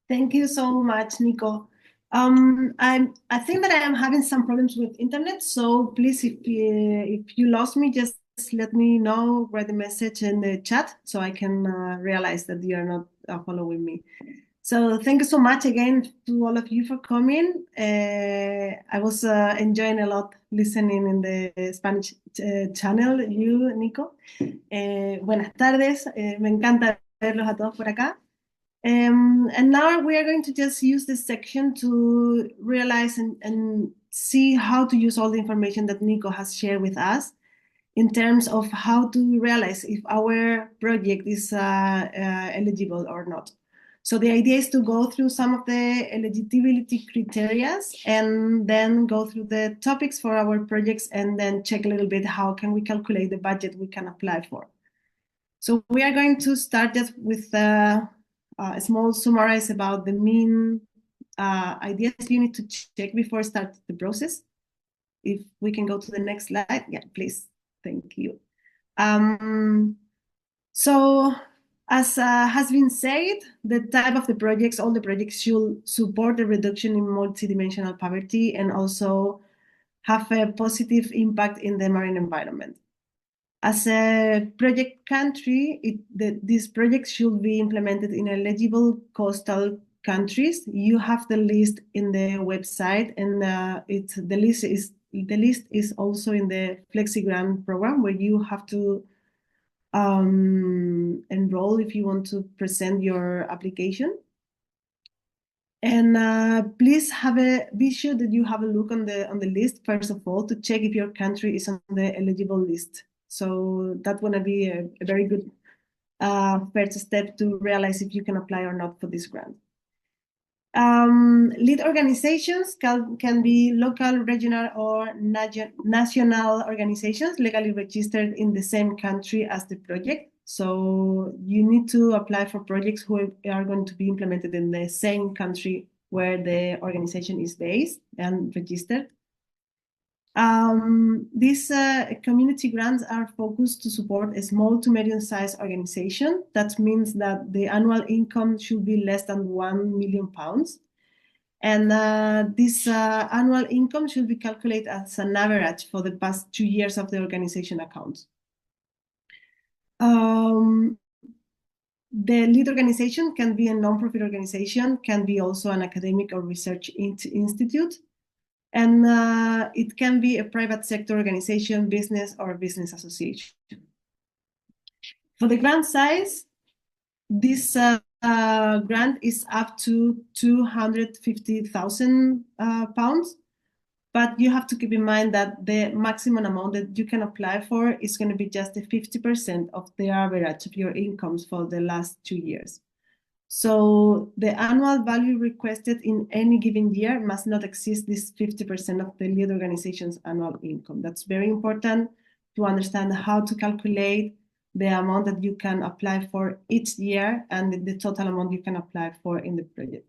Thank you so much, Nico. I think that I am having some problems with internet, so please, if you lost me, just let me know, write a message in the chat so I can realize that you are not following me. So thank you so much again to all of you for coming. I was enjoying a lot listening in the Spanish channel, you, Nico. Buenas tardes, me encanta verlos a todos por acá. And now we are going to just use this section to realize and see how to use all the information that Nico has shared with us in terms of how to realize if our project is eligible or not. So the idea is to go through some of the eligibility criteria and then go through the topics for our projects and then check a little bit how can we calculate the budget we can apply for. So we are going to start just with a small summarize about the main ideas you need to check before start the process. If we can go to the next slide, yeah, please. Thank you. So as has been said, the type of the projects, all the projects should support the reduction in multidimensional poverty and also have a positive impact in the marine environment. As a project country, these projects should be implemented in eligible coastal countries. You have the list in the website, and the list is also in the Flexi Grant program, where you have to enroll if you want to present your application. And please be sure that you have a look on the list first of all to check if your country is on the eligible list. So that's going to be a very good first step to realize if you can apply or not for this grant. Lead organizations can be local, regional, or national organizations legally registered in the same country as the project. So you need to apply for projects who are going to be implemented in the same country where the organization is based and registered. These community grants are focused to support a small to medium-sized organization. That means that the annual income should be less than £1 million. And this annual income should be calculated as an average for the past 2 years of the organization accounts. The lead organization can be a non-profit organization, can be also an academic or research institute, and it can be a private sector organization, business, or business association. For the grant size, this grant is up to £250,000, but you have to keep in mind that the maximum amount that you can apply for is going to be just 50% of the average of your incomes for the last 2 years. So the annual value requested in any given year must not exceed this 50% of the lead organization's annual income. That's very important to understand how to calculate the amount that you can apply for each year and the total amount you can apply for in the project.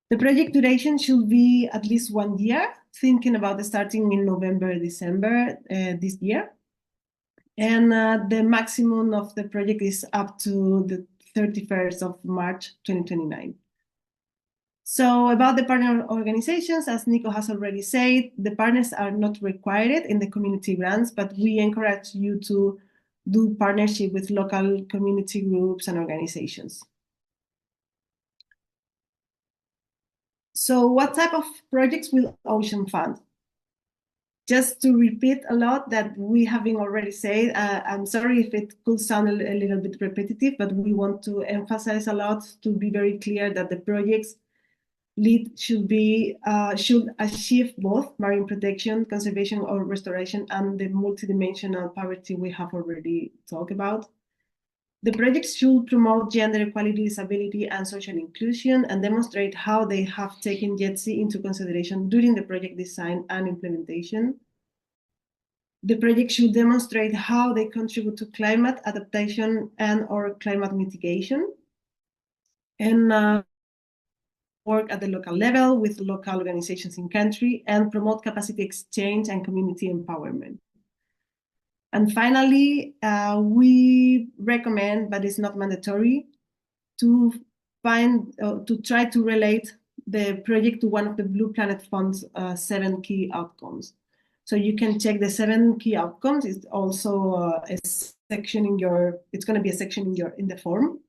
The project duration should be at least 1 year, thinking about starting in November, December this year. And the maximum of the project is up to the 31st of March 2029. So about the partner organizations, as Nico has already said, the partners are not required in the community grants, but we encourage you to do partnership with local community groups and organizations. So what type of projects will Ocean fund? Just to repeat a lot that we have been already said, I'm sorry if it could sound a little bit repetitive, but we want to emphasize a lot to be very clear that the projects lead should achieve both marine protection, conservation or restoration, and the multidimensional poverty we have already talked about. The projects should promote gender equality, disability, and social inclusion and demonstrate how they have taken JETSI into consideration during the project design and implementation. The project should demonstrate how they contribute to climate adaptation and/or climate mitigation, and work at the local level with local organizations in country, and promote capacity exchange and community empowerment. And finally, we recommend, but it's not mandatory, to to try to relate the project to one of the Blue Planet Fund's 7 key outcomes. So you can check the 7 key outcomes. It's also a section in your. It's going to be a section in the form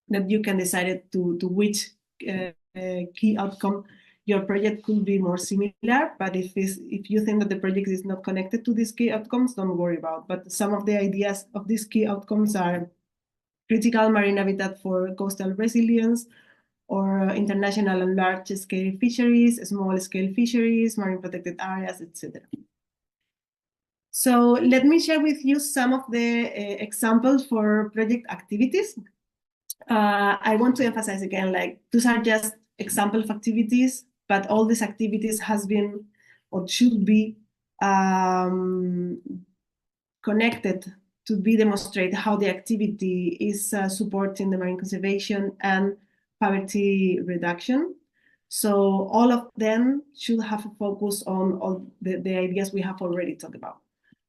that you can decide to which key outcome your project could be more similar. But if you think that the project is not connected to these key outcomes, don't worry about. But some of the ideas of these key outcomes are critical marine habitat for coastal resilience, or international and large-scale fisheries, small-scale fisheries, marine protected areas, etc. So let me share with you some of the examples for project activities. I want to emphasize again, like those are just example of activities, but all these activities has been or should be connected to be demonstrate how the activity is supporting the marine conservation and poverty reduction. So all of them should have a focus on all the ideas we have already talked about.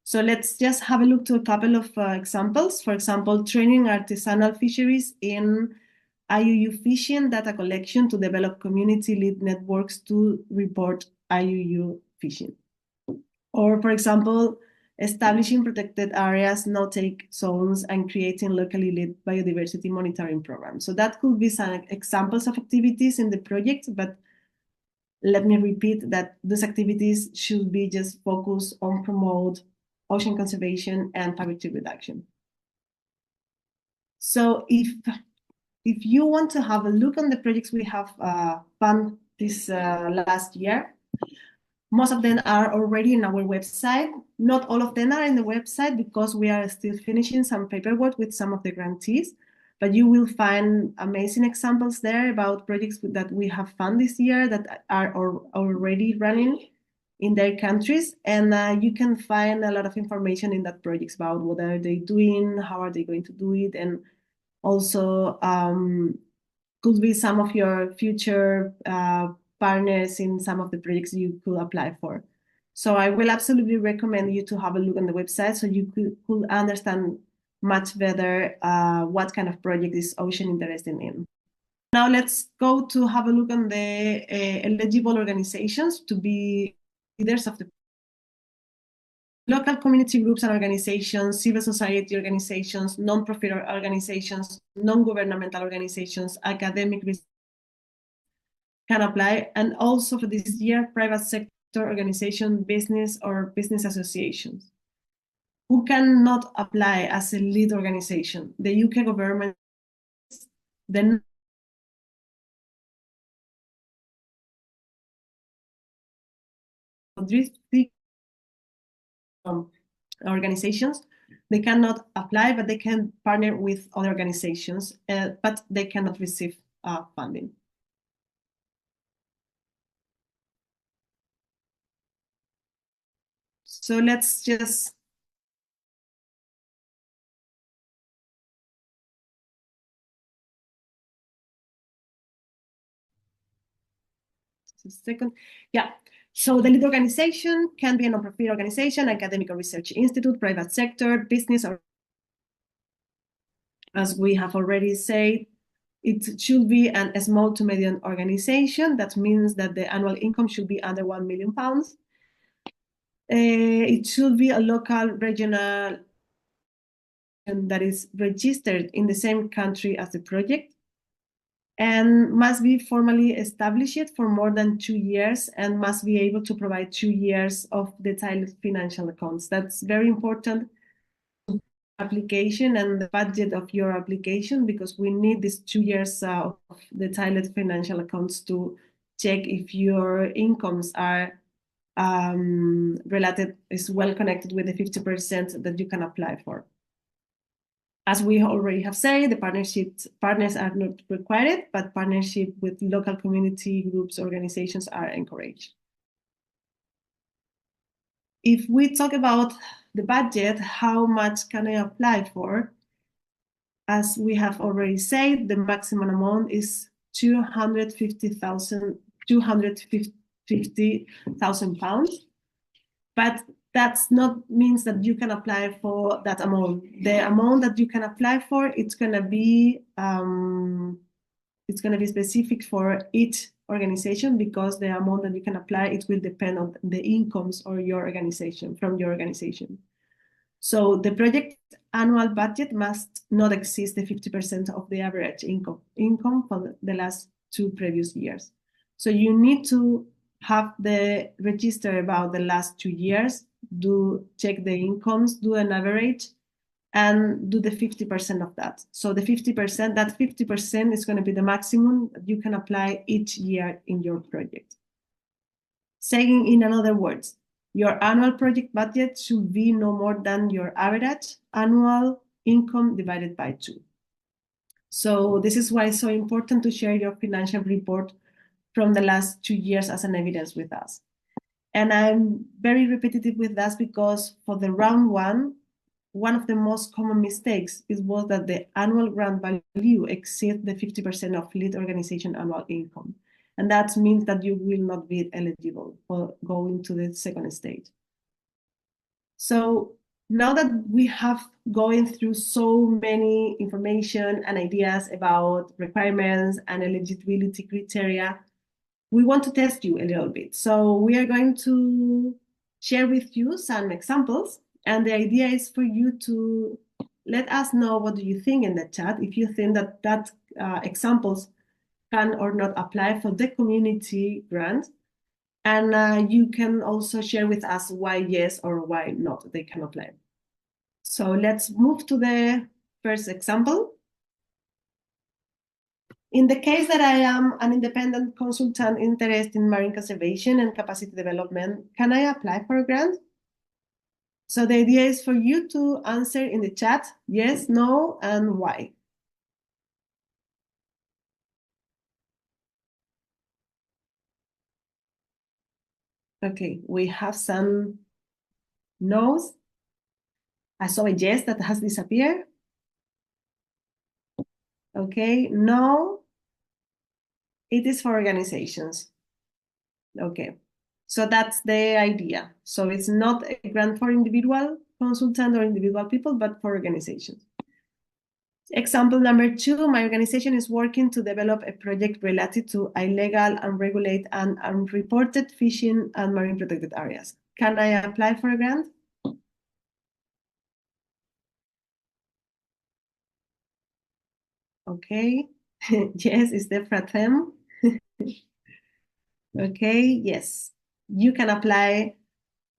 So let's just have a look to a couple of examples. For example, training artisanal fisheries in IUU fishing data collection to develop community-led networks to report IUU fishing. Or, for example, establishing protected areas, no-take zones, and creating locally led biodiversity monitoring programs. So that could be some examples of activities in the project, but let me repeat that those activities should be just focused on promote ocean conservation and poverty reduction. So if you want to have a look on the projects we have funded this last year, most of them are already in our website. Not all of them are in the website because we are still finishing some paperwork with some of the grantees, but you will find amazing examples there about projects that we have funded this year that are already running in their countries. And you can find a lot of information in that projects about what are they doing, how are they going to do it, and also could be some of your future partners in some of the projects you could apply for. So I will absolutely recommend you to have a look on the website so you could understand much better what kind of project is Ocean interested in. Now let's go to have a look on the eligible organizations to be leaders of the local community groups and organizations, civil society organizations, non-profit organizations, non-governmental organizations, academic research can apply. And also for this year, private sector organization, business or business associations. Who cannot apply as a lead organization? The UK government, the organizations, they cannot apply, but they can partner with other organizations, but they cannot receive funding. So let's just a second. Yeah. So the lead organization can be a non-profit organization, academic or research institute, private sector, business, or as we have already said, it should be a small to medium organization. That means that the annual income should be under £1 million. It should be a local, regional, and that is registered in the same country as the project, and must be formally established for more than 2 years and must be able to provide 2 years of detailed financial accounts. That's very important application and the budget of your application, because we need these 2 years of detailed financial accounts to check if your incomes are related, is well connected with the 50% that you can apply for. As we already have said, the partners are not required, but partnership with local community groups, organizations are encouraged. If we talk about the budget, how much can I apply for? As we have already said, the maximum amount is £250,000, but that's not means that you can apply for that amount. The amount that you can apply for, it's gonna be It's going to be specific for each organization because the amount that you can apply, it will depend on the incomes or your organization, from your organization. So the project annual budget must not exceed the 50% of the average income for the last 2 previous years. So you need to have the register about the last 2 years, check the incomes, do an average, and do the 50% of that. So the 50%, that 50% is going to be the maximum that you can apply each year in your project. Saying in other words, your annual project budget should be no more than your average annual income divided by 2. So this is why it's so important to share your financial report from the last 2 years as an evidence with us. And I'm very repetitive with that because for the round one of the most common mistakes was that the annual grant value exceeds the 50% of lead organization annual income. And that means that you will not be eligible for going to the second stage. So now that we have going through so many information and ideas about requirements and eligibility criteria, we want to test you a little bit. So we are going to share with you some examples. And the idea is for you to let us know what do you think in the chat, if you think that examples can or not apply for the community grant. And you can also share with us why yes or why not they can apply. So let's move to the first example. In the case that I am an independent consultant interested in marine conservation and capacity development, can I apply for a grant? So the idea is for you to answer in the chat, yes, no, and why. Okay, we have some no's. I saw a yes that has disappeared. Okay, no, it is for organizations. Okay, so that's the idea. So it's not a grant for individual consultant or individual people, but for organizations. Example number 2, my organization is working to develop a project related to illegal, unregulated, and unreported fishing and marine protected areas. Can I apply for a grant? Okay, yes, it's the FRATEM. Okay, yes, you can apply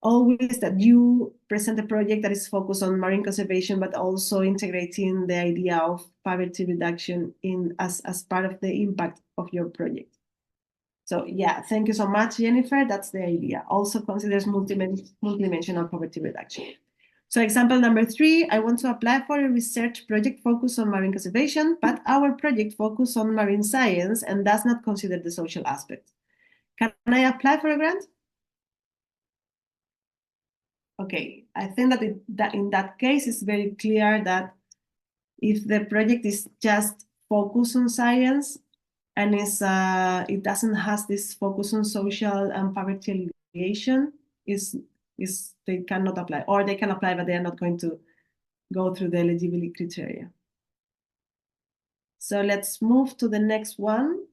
always that you present a project that is focused on marine conservation, but also integrating the idea of poverty reduction as part of the impact of your project. So yeah, thank you so much, Jennifer. That's the idea. Also considers multidimensional poverty reduction. So example number 3, I want to apply for a research project focused on marine conservation, but our project focuses on marine science and does not consider the social aspect. Can I apply for a grant? Okay, I think that in that case, it's very clear that if the project is just focused on science and it doesn't have this focus on social and poverty alleviation, they cannot apply, or they can apply, but they are not going to go through the eligibility criteria. So let's move to the next one.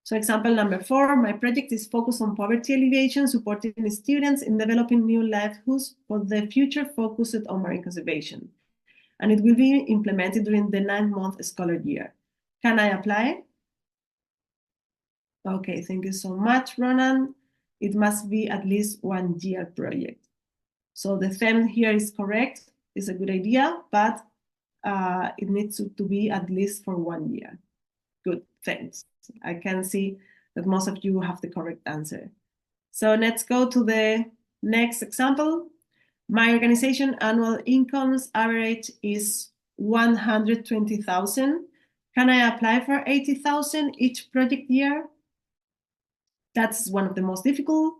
So example number 4, my project is focused on poverty alleviation, supporting students in developing new livelihoods for the future focused on marine conservation. And it will be implemented during the 9-month scholar year. Can I apply? Okay, thank you so much, Ronan. It must be at least 1-year project. So the theme here is correct. It's a good idea, but it needs to be at least for 1 year. Good, thanks. I can see that most of you have the correct answer. So let's go to the next example. My organization annual incomes average is 120,000. Can I apply for 80,000 each project year? That's one of the most difficult.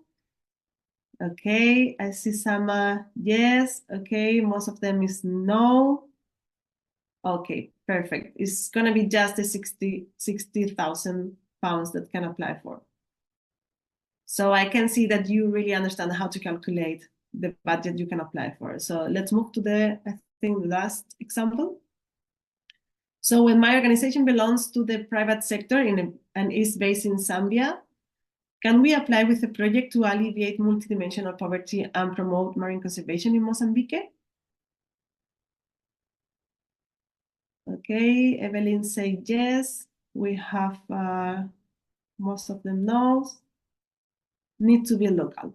Okay, I see some yes. Okay, most of them is no. Okay, perfect. It's gonna be just the 60,000 pounds that can apply for. So I can see that you really understand how to calculate the budget you can apply for. So let's move to the last example. So when my organization belongs to the private sector and is based in Zambia, can we apply with a project to alleviate multidimensional poverty and promote marine conservation in Mozambique? Okay, Evelyn said yes. We have most of them knows. Need to be local,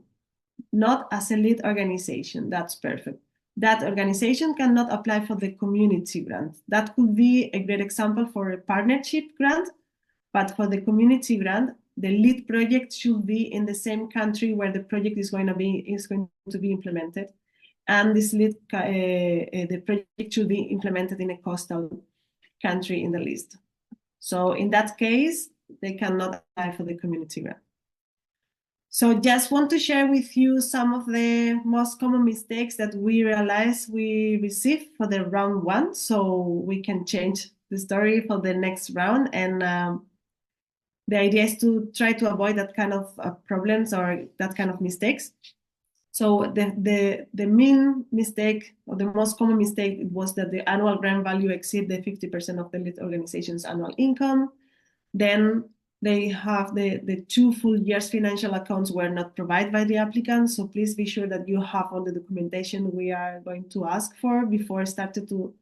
not as a lead organization. That's perfect. That organization cannot apply for the community grant. That could be a great example for a partnership grant, but for the community grant, the lead project should be in the same country where the project is going to be implemented, and this lead the project should be implemented in a coastal country in the list. So in that case, they cannot apply for the community grant. So just want to share with you some of the most common mistakes that we realize we receive for the round one, so we can change the story for the next round. And the idea is to try to avoid that kind of problems or that kind of mistakes. So the main mistake or the most common mistake was that the annual grant value exceed the 50% of the lead organization's annual income. Then they have the 2 full years financial accounts were not provided by the applicant. So please be sure that you have all the documentation we are going to ask for before starting to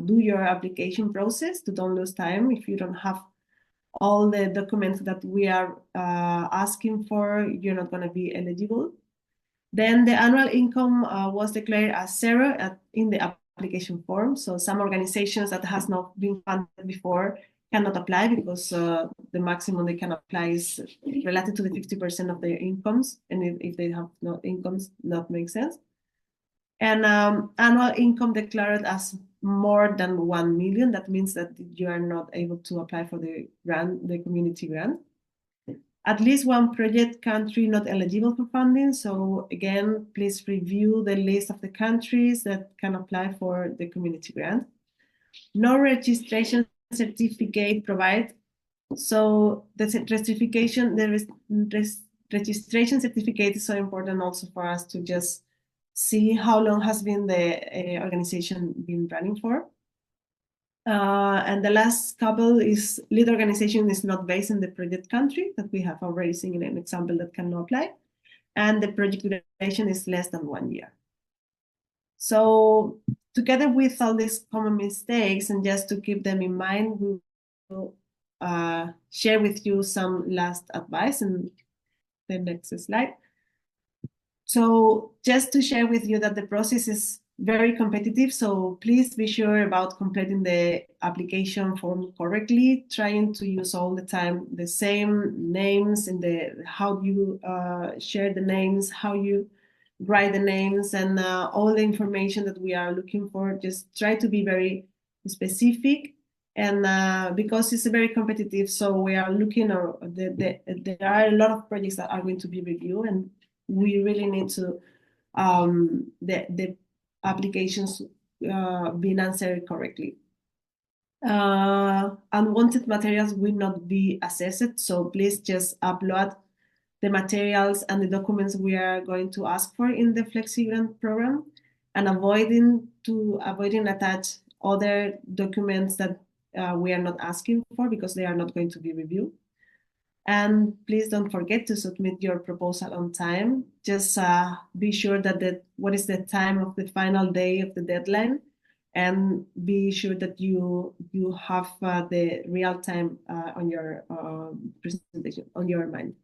do your application process, to don't lose time. If you don't have all the documents that we are asking for, you're not going to be eligible. Then the annual income was declared as zero in the application form. So some organizations that has not been funded before cannot apply because the maximum they can apply is related to the 50% of their incomes. And if they have no incomes, that makes sense. And annual income declared as more than 1 million, that means that you are not able to apply for the grant, the community grant. At least one project country not eligible for funding. So again, please review the list of the countries that can apply for the community grant. No registration certificate provided. So the registration certificate is so important also for us to just see how long has been the organization been running for. And the last couple is lead organization is not based in the project country that we have already seen in an example that cannot apply. And the project duration is less than 1 year. So together with all these common mistakes, and just to keep them in mind, we will share with you some last advice in the next slide. So just to share with you that the process is very competitive, so please be sure about completing the application form correctly, trying to use all the time the same names and how you share the names, how you write the names, and all the information that we are looking for. Just try to be very specific, and because it's very competitive, so we are looking there are a lot of projects that are going to be reviewed, and we really need to the applications being answered correctly. Unwanted materials will not be assessed, so please just upload the materials and the documents we are going to ask for in the FlexiGrant program, and avoiding attach other documents that we are not asking for because they are not going to be reviewed. And please don't forget to submit your proposal on time. Just be sure that what is the time of the final day of the deadline, and be sure that you have the real time on your presentation, on your mind.